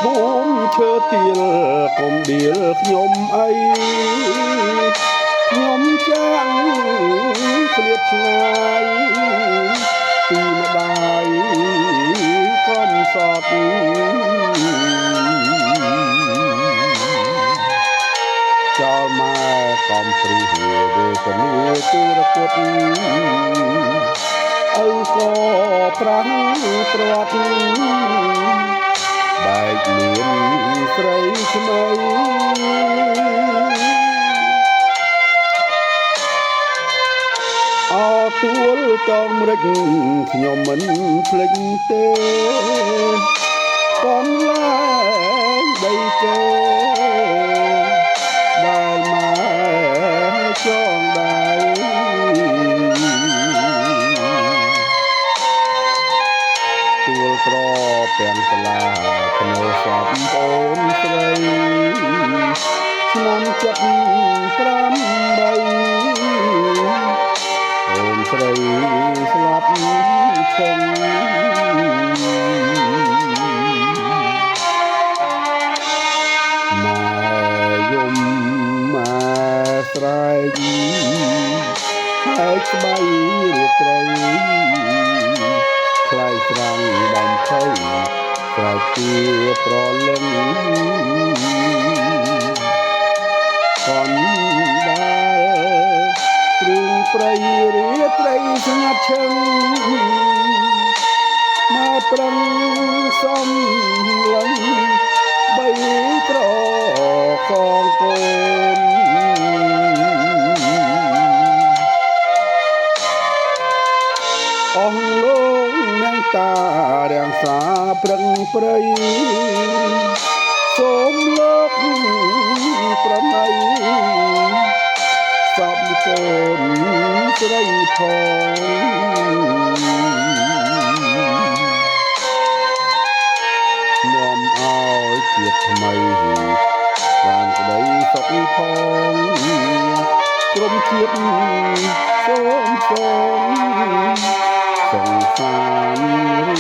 ភូមិឈើទាលកុំដៀលខ្ញុំអីខ្ញុំចាំងឃ្លាតឆ្ងាយពីម្ដាយកំសត់ចោលម៉ែកំព្រីវេទនាទូរគតឪក៏ប្រាំងព្រាត់បែកមានស្រីថ្មីអទួលចងរិចខ្ញុំមិនភ្លេចទេកូនលែងដីគេដែលម៉ែចងដៃទួលត្រពាំងសាលាភ្នៅសពអូនស្រីឆ្នាំ78អូនស្រីស្លាប់ឈឹងម៉ែយំម៉ែស្រែកហើយស្បៃរាត្រីខ្លាយស្រាំងបំភ័យស្រែកជាប្រលឹងកនដែលទ្រូងព្រៃរាត្រីស្ងាត់ឈឹងមកប្រឹងសំឡឹងបីក្រកងកូនអស់លោកនាងតារាំងសាប្រឹងព្រៃសូមលោកប្រណីសពកូនស្រីផងនាំឲ្យជាតិថ្មីបានក្តីសុខផងក្រុមជាតិសូមសងសង្សារ